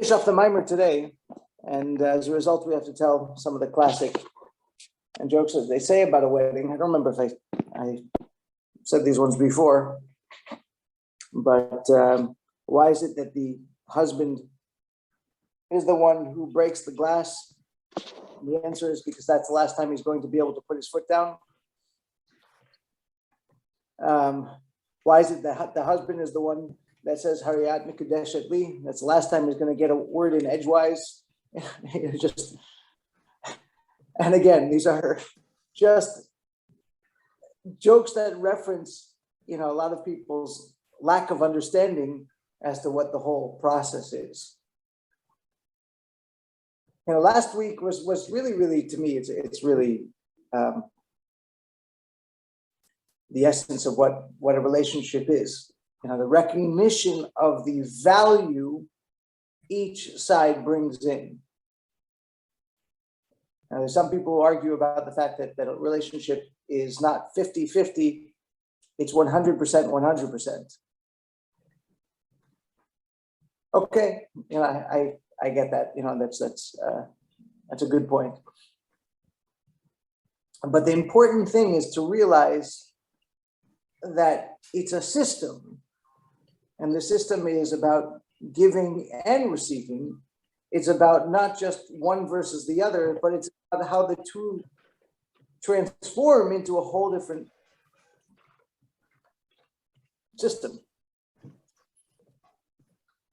finish off the mimer today, and as a result, we have to tell some of the classic and jokes that they say about a wedding. I don't remember if I said these ones before, but why is it that the husband is the one who breaks the glass? And the answer is because that's the last time he's going to be able to put his foot down. Why is it that the husband is the one that says Hariyat Mikudeshet Li? That's the last time he's going to get a word in edgewise. And again, these are just jokes that reference, a lot of people's lack of understanding as to what the whole process is. Last week was really, to me, it's really the essence of what a relationship is. The recognition of the value each side brings in. Now, there's some people who argue about the fact that a relationship is not 50-50, it's 100%, 100%. Okay, I get that. That's a good point. But the important thing is to realize that it's a system, and the system is about giving and receiving. It's about not just one versus the other, but it's about how the two transform into a whole different system.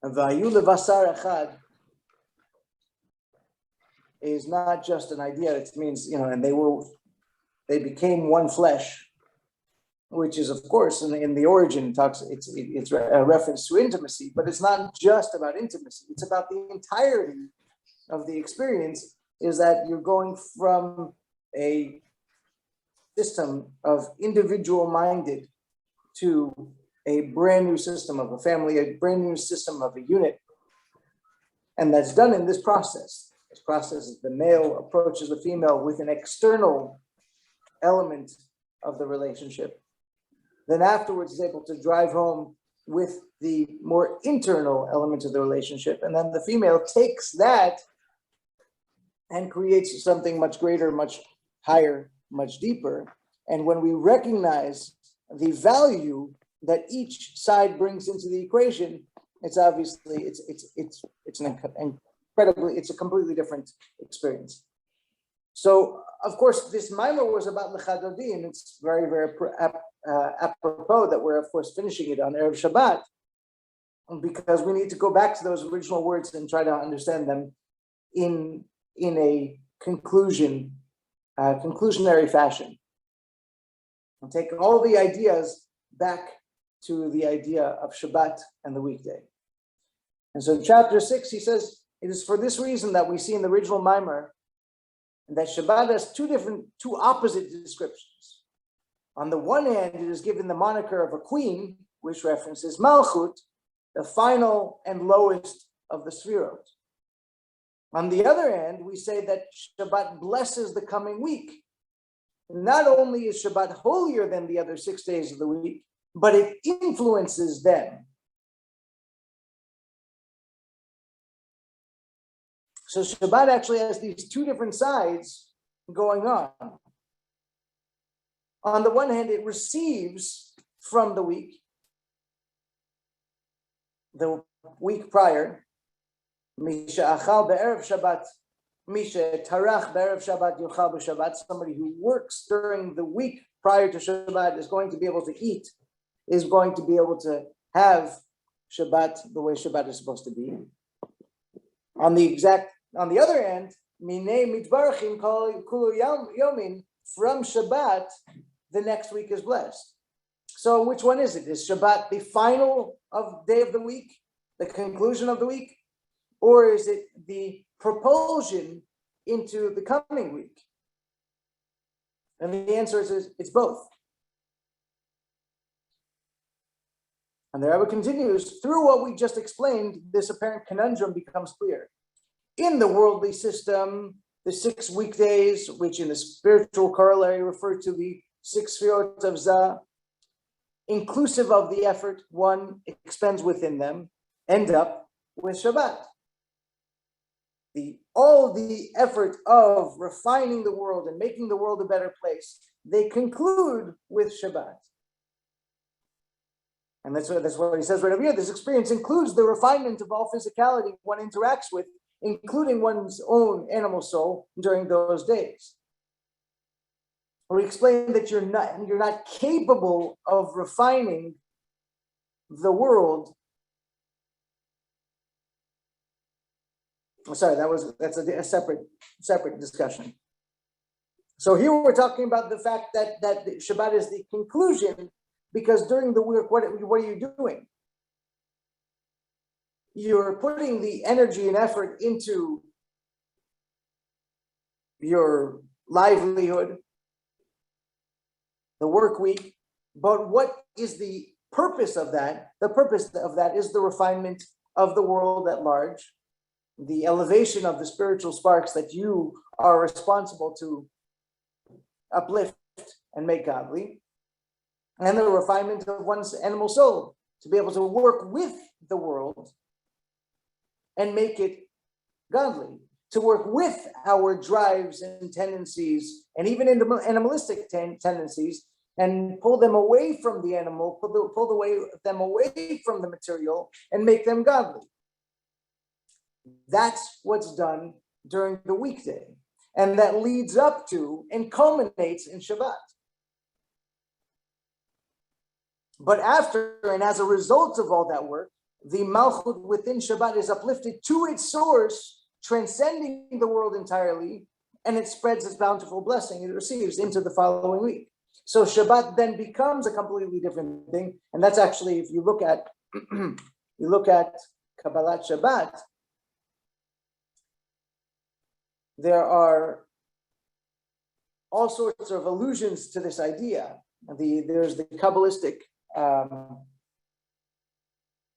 Vayu levasar echad is not just an idea. It means, and they became one flesh, which is, of course, in the origin it's a reference to intimacy, but it's not just about intimacy. It's about the entirety of the experience, is that you're going from a system of individual-minded to a brand new system of a family, a brand new system of a unit. And that's done in this process. This process is the male approaches the female with an external element of the relationship. Then afterwards is able to drive home with the more internal element of the relationship. And then the female takes that and creates something much greater, much higher, much deeper. And when we recognize the value that each side brings into the equation, it's obviously, it's a completely different experience. So, of course, this mimer was about Lecha Dodi, and it's very, very apropos that we're, of course, finishing it on Erev Shabbat, because we need to go back to those original words and try to understand them in a conclusionary fashion. And take all the ideas back to the idea of Shabbat and the weekday. And so in chapter 6, he says, it is for this reason that we see in the original mimer that Shabbat has two opposite descriptions. On the one hand, it is given the moniker of a queen, which references Malchut, the final and lowest of the Sfirot. On the other hand, we say that Shabbat blesses the coming week. Not only is Shabbat holier than the other 6 days of the week, but it influences them. So Shabbat actually has these two different sides going on. On the one hand, it receives from the week prior. Misha achal be'erev Shabbat, Misha tarach be'erev Shabbat yochal b'Shabbat. Somebody who works during the week prior to Shabbat is going to be able to eat, is going to be able to have Shabbat the way Shabbat is supposed to be. On the other hand, minei mitbarachim kulu yomin, from Shabbat, the next week is blessed. So which one is it? Is Shabbat the final day of the week, the conclusion of the week? Or is it the propulsion into the coming week? And the answer is it's both. And the Rebbe continues, through what we just explained, this apparent conundrum becomes clear. In the worldly system, the 6 weekdays, which in the spiritual corollary refer to the 6 Sfirot of Zah, inclusive of the effort one expends within them, end up with Shabbat. all the effort of refining the world and making the world a better place, they conclude with Shabbat. And that's what he says right over here. This experience includes the refinement of all physicality one interacts with, including one's own animal soul during those days. We explain that you're not capable of refining the world. Sorry, that's a separate discussion. So here we're talking about the fact that Shabbat is the conclusion, because during the week, what are you doing? You're putting the energy and effort into your livelihood, the work week, but what is the purpose of that? The purpose of that is the refinement of the world at large, the elevation of the spiritual sparks that you are responsible to uplift and make godly, and the refinement of one's animal soul to be able to work with the world and make it godly, to work with our drives and tendencies, and even animalistic tendencies, and pull them away from the animal, pull them away from the material, and make them godly. That's what's done during the weekday. And that leads up to and culminates in Shabbat. But after and as a result of all that work, the Malchut within Shabbat is uplifted to its source, transcending the world entirely, and it spreads its bountiful blessing it receives into the following week. So Shabbat then becomes a completely different thing. And that's actually, if you look at Kabbalat Shabbat, there are all sorts of allusions to this idea. There's the Kabbalistic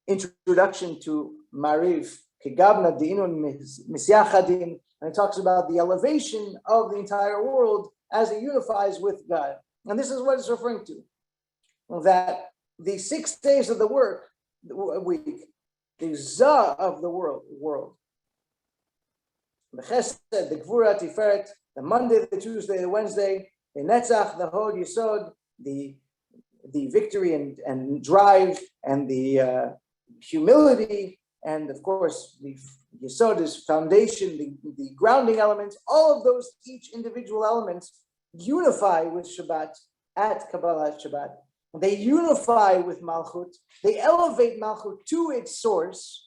introduction to Mariv, Kegabna Dinun Misyachadin, and it talks about the elevation of the entire world as it unifies with God. And this is what it's referring to, that the 6 days of the week, the Zah of the world, the Chesed, the Gvura, Tiferet, the Monday, the Tuesday, the Wednesday, the Netzach, the Hod, Yesod, the victory and drive, and the humility, and of course the Yesod is foundation, the grounding elements. All of those, each individual elements, unify with Shabbat at Kabbalat Shabbat. They unify with Malchut. They elevate Malchut to its source.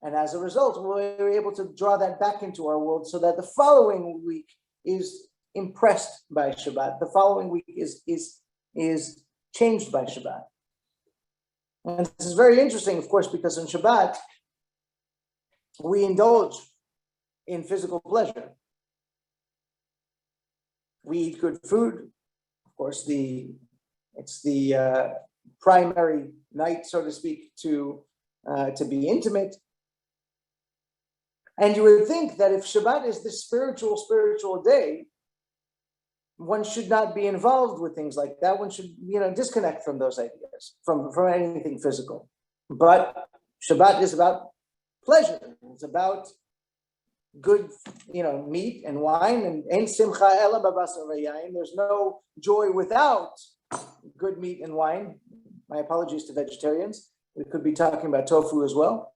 And as a result, we're able to draw that back into our world so that the following week is impressed by Shabbat. The following week is changed by Shabbat. And this is very interesting, of course, because in Shabbat, we indulge in physical pleasure. We eat good food. Of course, it's the primary night, so to speak, to be intimate. And you would think that if Shabbat is this spiritual day, one should not be involved with things like that. One should, disconnect from those ideas, from anything physical. But Shabbat is about pleasure. It's about good, meat and wine, and ein simcha ela b'basar v'yayin. There's no joy without good meat and wine. My apologies to vegetarians. We could be talking about tofu as well.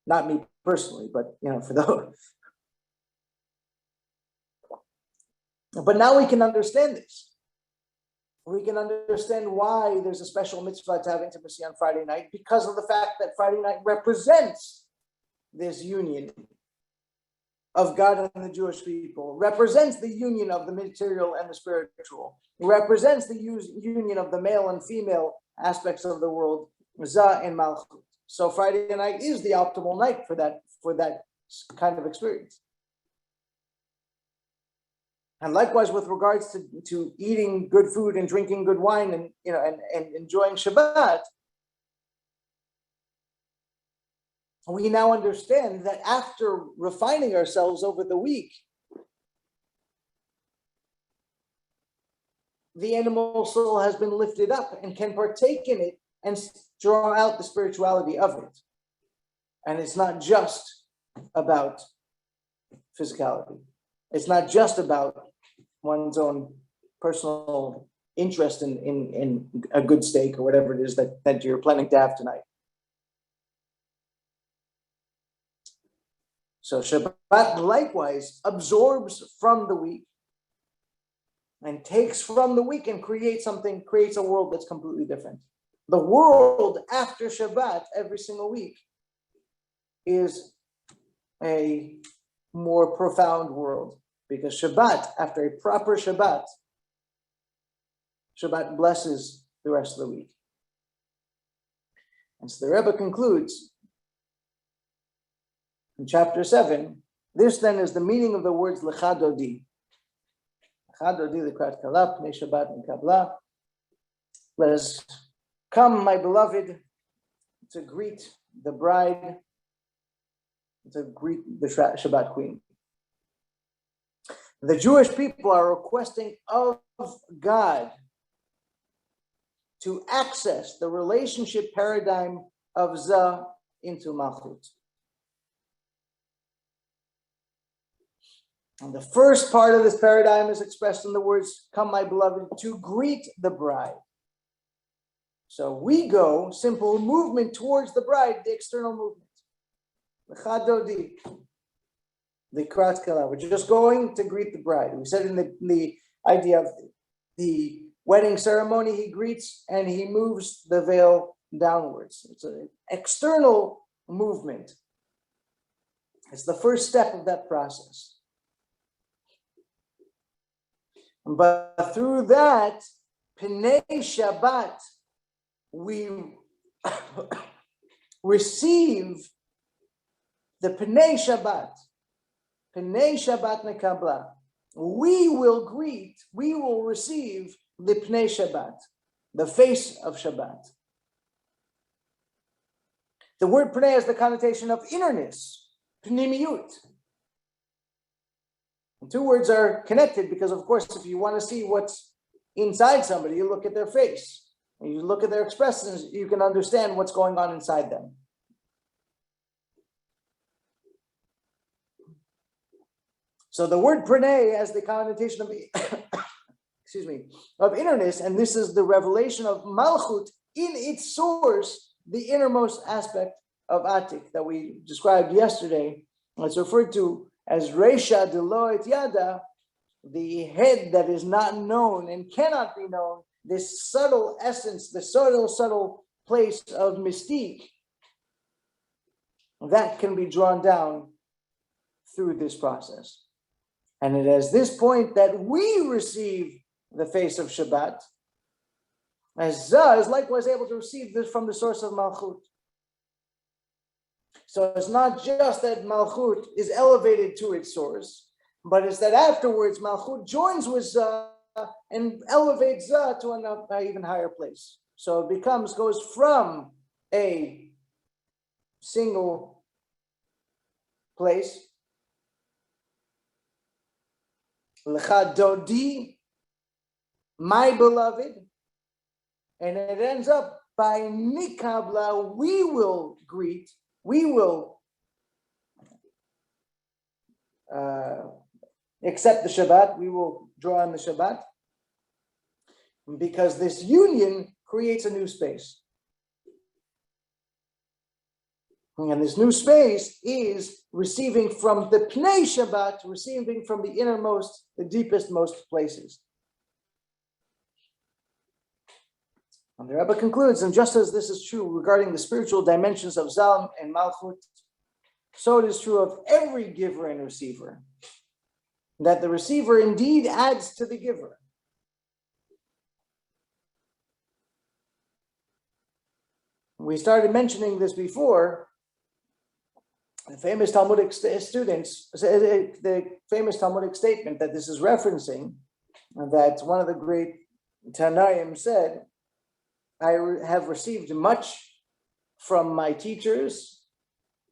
Not me personally, but for those. But now we can understand this. We can understand why there's a special mitzvah to have intimacy on Friday night, because of the fact that Friday night represents this union of God and the Jewish people, represents the union of the material and the spiritual, represents the union of the male and female aspects of the world, Zah and Malchut. So Friday night is the optimal night for that kind of experience. And likewise, with regards to eating good food and drinking good wine and enjoying Shabbat, we now understand that after refining ourselves over the week, the animal soul has been lifted up and can partake in it and draw out the spirituality of it. And it's not just about physicality. It's not just about one's own personal interest in a good steak or whatever it is that you're planning to have tonight. So Shabbat likewise absorbs from the week and takes from the week and creates a world that's completely different. The world after Shabbat every single week is a more profound world, because Shabbat, after a proper Shabbat blesses the rest of the week. And so the Rebbe concludes in chapter 7, this then is the meaning of the words Lecha Dodi. Lecha Dodi, Lekrat Kala, Pnei Shabbat and Kabla. Let us come, my beloved, to greet the bride, to greet the Shabbat queen. The Jewish people are requesting of God to access the relationship paradigm of Zah into Malchut. And the first part of this paradigm is expressed in the words, come, my beloved, to greet the bride. So we go, simple movement towards the bride, the external movement. Lecha Dodi, the Krat Kala. We're just going to greet the bride. We said in the idea of the wedding ceremony, he greets and he moves the veil downwards. It's an external movement. It's the first step of that process. But through that, Pnei Shabbat, we receive the Pnei Shabbat Nekabla. We will receive the Pnei Shabbat, the face of Shabbat. The word Pnei has the connotation of innerness, Pnimiyut. The two words are connected because, of course, if you want to see what's inside somebody, you look at their face. You look at their expressions, you can understand what's going on inside them. So the word pranay has the connotation of, of innerness, and this is the revelation of Malchut in its source, the innermost aspect of Atik that we described yesterday. It's referred to as Reisha de lo et Yada, the head that is not known and cannot be known, this subtle essence, the subtle place of mystique that can be drawn down through this process. And it is this point that we receive the face of Shabbat, as Zah is likewise able to receive this from the source of Malchut. So it's not just that Malchut is elevated to its source, but it's that afterwards Malchut joins with Zah and elevates Zah to an even higher place. So it goes from a single place, Lecha Dodi, my beloved, and it ends up by Nikabla, we will greet, we will accept the Shabbat, we will draw on the Shabbat, because this union creates a new space. And this new space is receiving from the Pnei Shabbat, receiving from the innermost, the deepest, most places. And the Rebbe concludes, and just as this is true regarding the spiritual dimensions of Zalm and Malchut, so it is true of every giver and receiver, that the receiver indeed adds to the giver. We started mentioning this before. The famous Talmudic students, the famous Talmudic statement that this is referencing, that one of the great Tanaim said, I have received much from my teachers.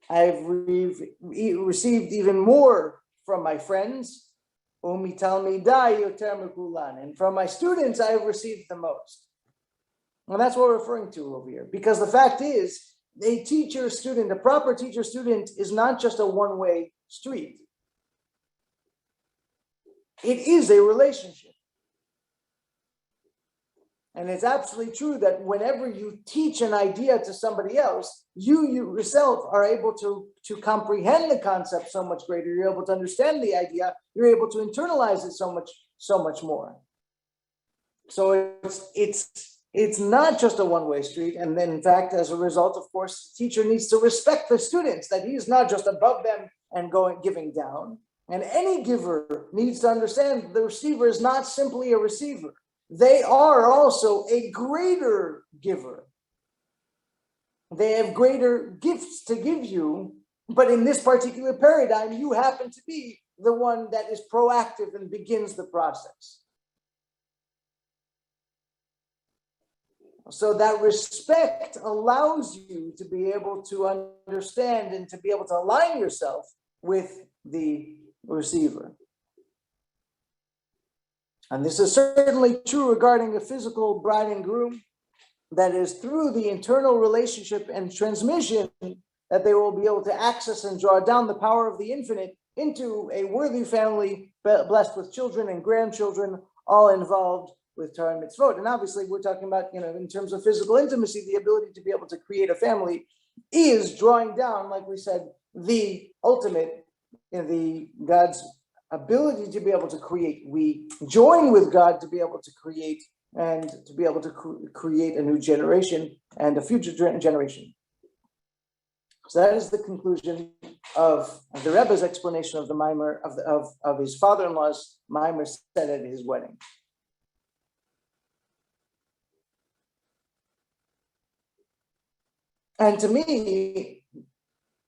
I've received even more from my friends. And from my students, I have received the most. And that's what we're referring to over here. Because the fact is a teacher-student, a proper teacher-student is not just a one-way street. It is a relationship. And it's absolutely true that whenever you teach an idea to somebody else, you yourself are able to comprehend the concept so much greater. You're able to understand the idea. You're able to internalize it so much more. So it's not just a one-way street. And then, in fact, as a result, of course, the teacher needs to respect the students, that he's not just above them and giving down. And any giver needs to understand the receiver is not simply a receiver. They are also a greater giver. They have greater gifts to give you, but in this particular paradigm, you happen to be the one that is proactive and begins the process. So that respect allows you to be able to understand and to be able to align yourself with the receiver. And this is certainly true regarding a physical bride and groom, that is through the internal relationship and transmission that they will be able to access and draw down the power of the infinite into a worthy family blessed with children and grandchildren, all involved with Torah and mitzvot. And obviously we're talking about, in terms of physical intimacy, the ability to be able to create a family is drawing down, like we said, the ultimate, the God's ability to be able to create. We join with God to be able to create and to be able to create a new generation and a future generation. So that is the conclusion of the Rebbe's explanation of the mimer of his father-in-law's mimer said at his wedding. And to me,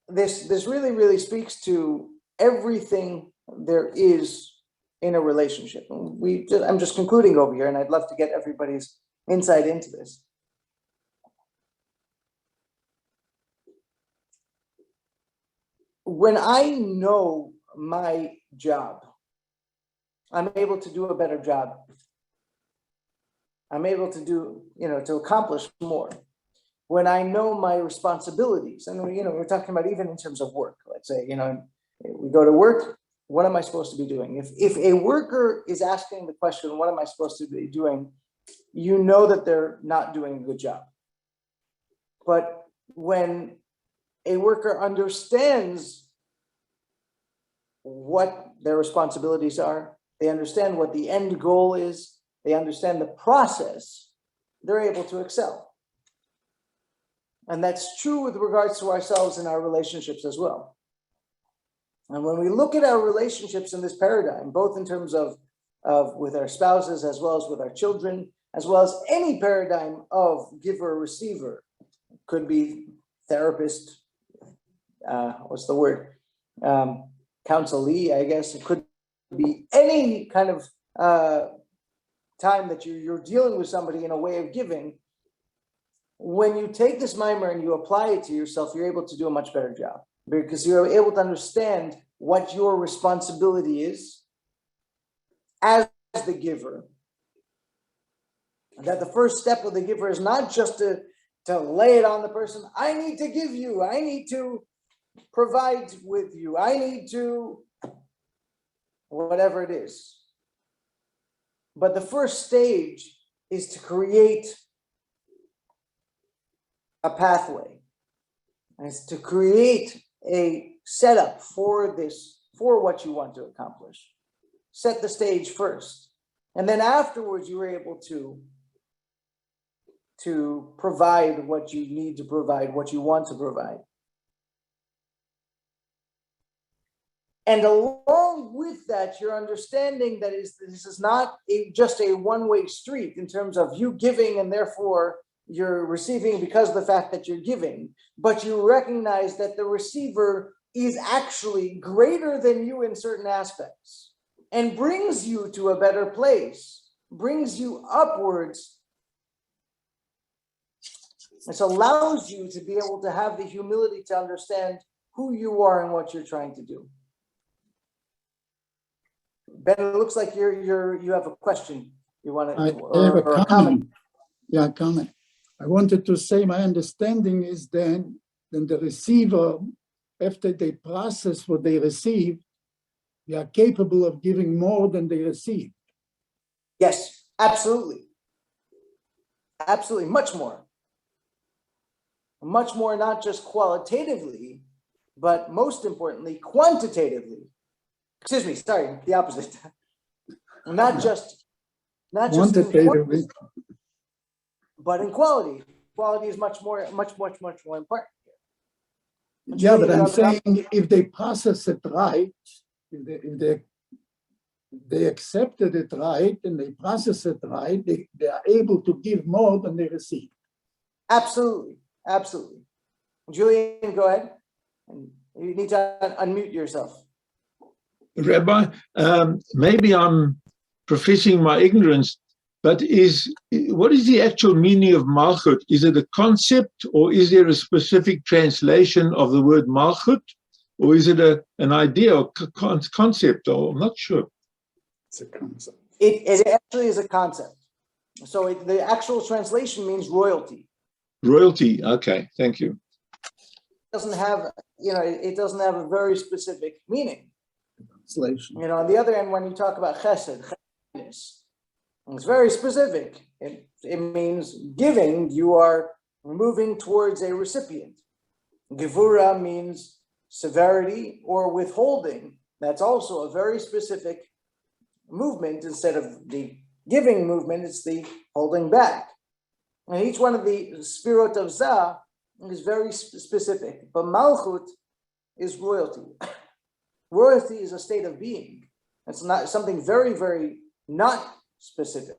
this really, really speaks to everything there is in a relationship. I'm just concluding over here, and I'd love to get everybody's insight into this. When I know my job, I'm able to do a better job. I'm able to do, to accomplish more. When I know my responsibilities, and we're talking about even in terms of work. Let's say, we go to work. What am I supposed to be doing? If a worker is asking the question, what am I supposed to be doing? You know that they're not doing a good job. But when a worker understands what their responsibilities are, they understand what the end goal is, they understand the process, they're able to excel. And that's true with regards to ourselves and our relationships as well. And when we look at our relationships in this paradigm, both in terms of with our spouses, as well as with our children, as well as any paradigm of giver-receiver, could be therapist, counselee, I guess. It could be any kind of time that you're dealing with somebody in a way of giving. When you take this mimer and you apply it to yourself, you're able to do a much better job, because you're able to understand what your responsibility is as the giver. That the first step of the giver is not just to lay it on the person. I need to give you. I need to provide with you. I need to whatever it is. But the first stage is to create a pathway. And it's to create a setup for what you want to accomplish. Set the stage first. And then afterwards, you were able to provide what you need to provide, what you want to provide. And along with that, you're understanding that this is not just a one-way street in terms of you giving and therefore you're receiving because of the fact that you're giving, but you recognize that the receiver is actually greater than you in certain aspects and brings you to a better place, brings you upwards. This allows you to be able to have the humility to understand who you are and what you're trying to do. Ben, it looks like you have a question. You want to I have a comment. Yeah, a comment. I wanted to say my understanding is then the receiver, after they process what they receive, they are capable of giving more than they receive. Yes, absolutely. Absolutely, much more. Much more, not just qualitatively, but most importantly, quantitatively. Excuse me, sorry, the opposite. Not just in quantity, but in quality. Quality is much more important. Yeah, but I'm saying if they process it right, if they accepted it right and they process it right, they are able to give more than they receive. Absolutely, absolutely. Julian, go ahead. You need to unmute yourself. Rabbi, maybe I'm professing my ignorance, but what is the actual meaning of Malchut? Is it a concept, or is there a specific translation of the word Malchut, or is it an idea or concept? Or I'm not sure. It's a concept. It actually is a concept. So the actual translation means royalty. Royalty. Okay, thank you. Doesn't have, it doesn't have a very specific meaning. Translation. On the other hand, when you talk about chesed, kindness, it's very specific. It means giving, you are moving towards a recipient. Gevura means severity or withholding. That's also a very specific movement. Instead of the giving movement, it's the holding back. And each one of the spirot of Zah is very specific, but Malchut is royalty. Royalty is a state of being. It's not something very, very not specific.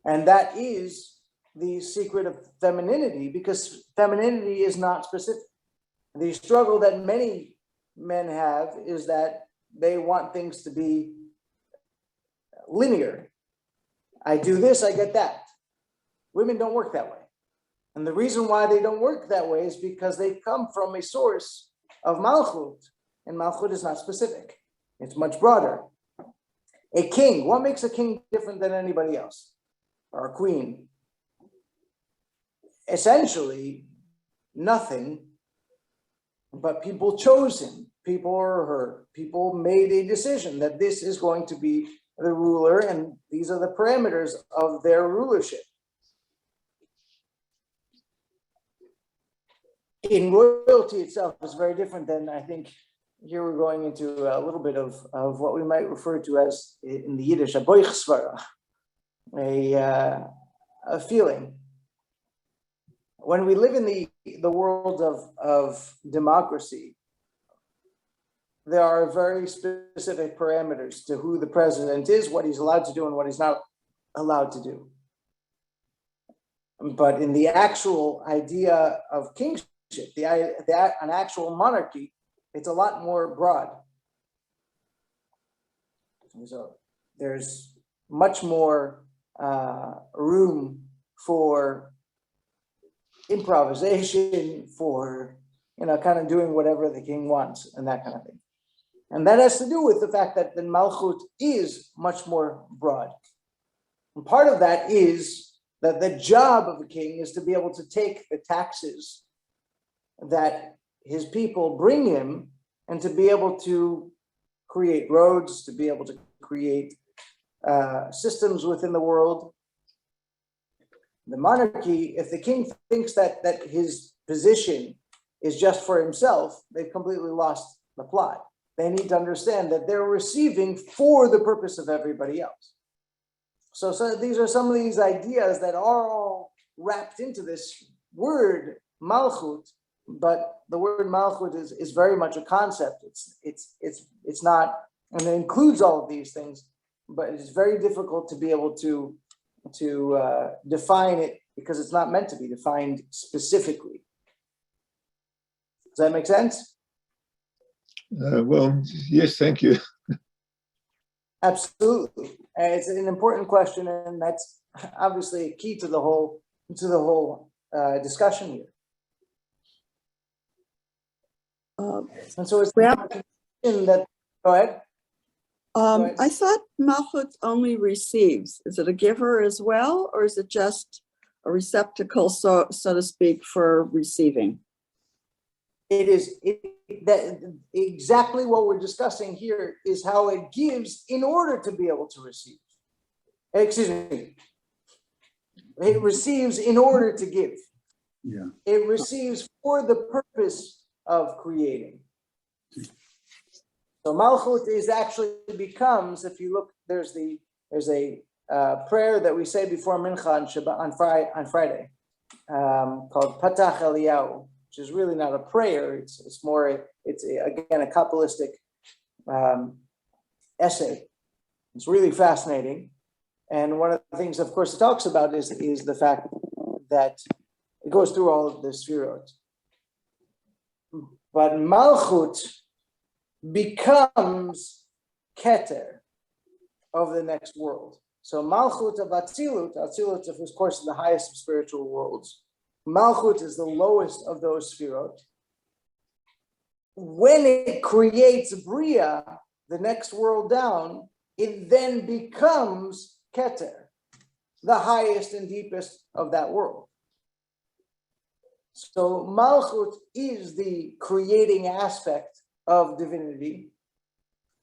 And that is the secret of femininity, because femininity is not specific. The struggle that many men have is that they want things to be linear. I do this, I get that. Women don't work that way. And the reason why they don't work that way is because they come from a source of Malchut, and Malchut is not specific. It's much broader. A king, what makes a king different than anybody else? Or a queen? Essentially, nothing, but people chose him. People made a decision that this is going to be the ruler, and these are the parameters of their rulership. In royalty itself is very different than, I think, here we're going into a little bit of what we might refer to as, in the Yiddish, a boichsvara, a feeling. When we live in the world of democracy, there are very specific parameters to who the president is, what he's allowed to do, and what he's not allowed to do. But in the actual idea of kingship, an actual monarchy, it's a lot more broad. So there's much more room for improvisation, for kind of doing whatever the king wants and that kind of thing. And that has to do with the fact that the Malchut is much more broad. And part of that is that the job of a king is to be able to take the taxes that his people bring him and to be able to create roads, to be able to create systems within the world. The monarchy, if the king thinks that his position is just for himself, they've completely lost the plot. They need to understand that they're receiving for the purpose of everybody else. So these are some of these ideas that are all wrapped into this word Malchut, but the word Malchut is very much a concept. It's not, and it includes all of these things, but it's very difficult to be able to define it, because it's not meant to be defined specifically. Does that make sense? Well, yes, thank you. Absolutely. It's an important question, and that's obviously a key to the whole discussion here. And so it's that. Go ahead. Right. I thought Malchut only receives. Is it a giver as well, or is it just a receptacle, so to speak, for receiving? It is that exactly what we're discussing here is how it gives in order to be able to receive. Excuse me. It receives in order to give. Yeah. It receives for the purpose of creating. So Malchut is actually becomes, if you look, there's a prayer that we say before Mincha on Friday called Patach Eliyahu, which is really not a prayer. It's more, again, a Kabbalistic essay. It's really fascinating. And one of the things, of course, it talks about is the fact that it goes through all of the Sfirot. But Malchut becomes Keter of the next world. So Malchut of Atzilut is, of course, the highest of spiritual worlds. Malchut is the lowest of those Sfirot. When it creates Bria, the next world down, it then becomes Keter, the highest and deepest of that world. So Malchut is the creating aspect of divinity,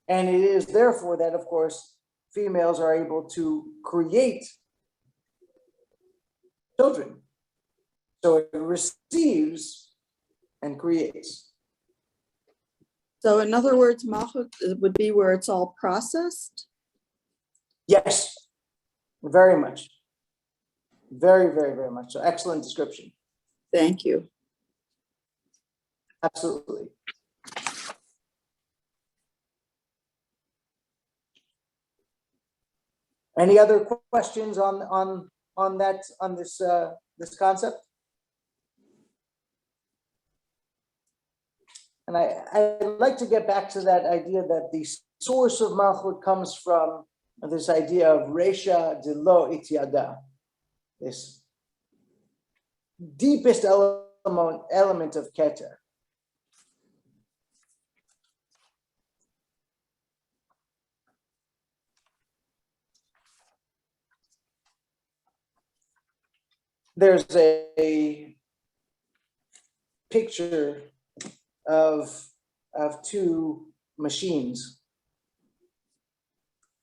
and it is therefore that, of course, females are able to create children. So it receives and creates. So in other words, Malchut would be where it's all processed? Yes, very much. Very, very, very much. So excellent description. Thank you. Absolutely. Any other questions on this concept? And I'd like to get back to that idea that the source of Malchut comes from this idea of Reisha de lo ityada, this deepest element of Keter. There's a picture of two machines.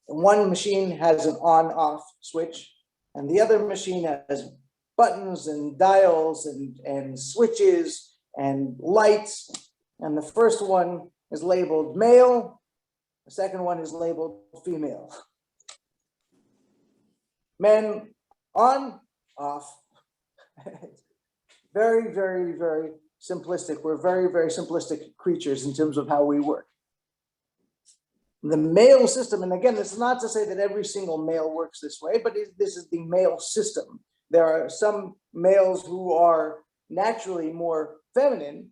One machine has an on-off switch, and the other machine has buttons and dials and switches and lights. And the first one is labeled male, the second one is labeled female. Men on, off. Very, very, very simplistic. We're very, very simplistic creatures in terms of how we work. The male system, and again, this is not to say that every single male works this way, but this is the male system. There are some males who are naturally more feminine,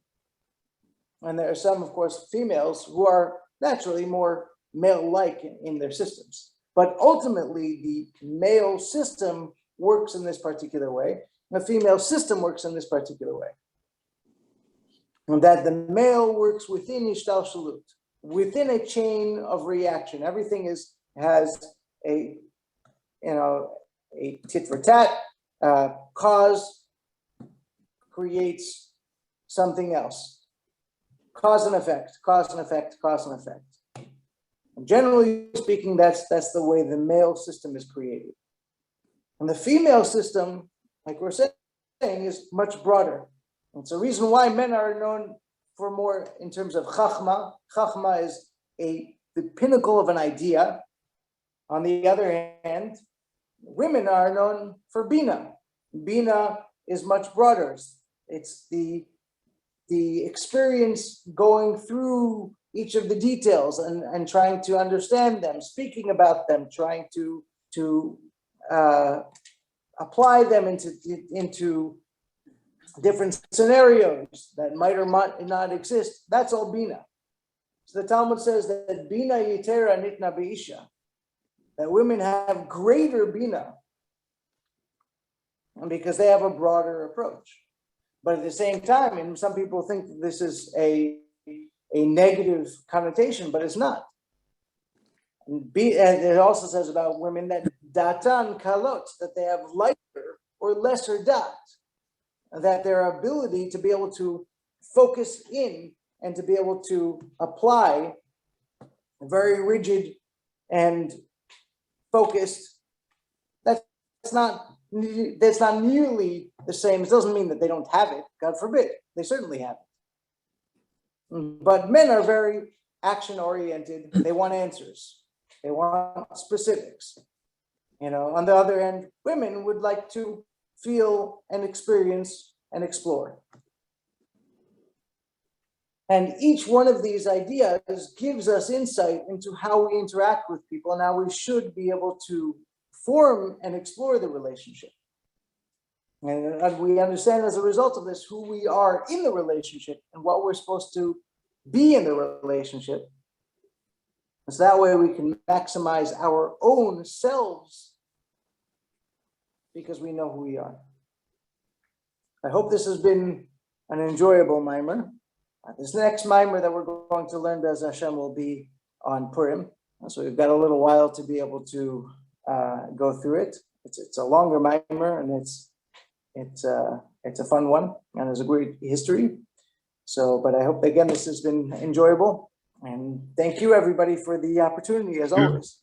and there are some, of course, females who are naturally more male-like in their systems. But ultimately, the male system works in this particular way. The female system works in this particular way. And that the male works within ishtalshalut, within a chain of reaction. Everything has a tit for tat. Cause creates something else. Cause and effect, cause and effect, cause and effect. And generally speaking, that's the way the male system is created. And the female system, like we're saying, is much broader. It's a reason why men are known for more in terms of chachma. Chachma is the pinnacle of an idea. On the other hand, women are known for bina. Bina is much broader. It's the experience going through each of the details and trying to understand them, speaking about them, trying to apply them into different scenarios that might or might not exist. That's all bina. So the Talmud says that bina yitera nitna beisha, that women have greater bina, and because they have a broader approach. But at the same time, and some people think that this is a negative connotation, but it's not. And it also says about women that datan kalot, that they have lighter or lesser dat, that their ability to be able to focus in and to be able to apply very rigid and focused, that's not nearly the same. It doesn't mean that they don't have it, God forbid, they certainly have it. But men are very action oriented, they want answers, they want specifics. On the other hand, women would like to feel and experience and explore. And each one of these ideas gives us insight into how we interact with people and how we should be able to form and explore the relationship. And we understand as a result of this who we are in the relationship and what we're supposed to be in the relationship. So that way we can maximize our own selves because we know who we are. I hope this has been an enjoyable mimer. This next mimer that we're going to learn, Bez Hashem, will be on Purim. So we've got a little while to be able to go through it. It's a longer mimer, and it's a fun one, and there's a great history. So, but I hope again this has been enjoyable, and thank you everybody for the opportunity as always.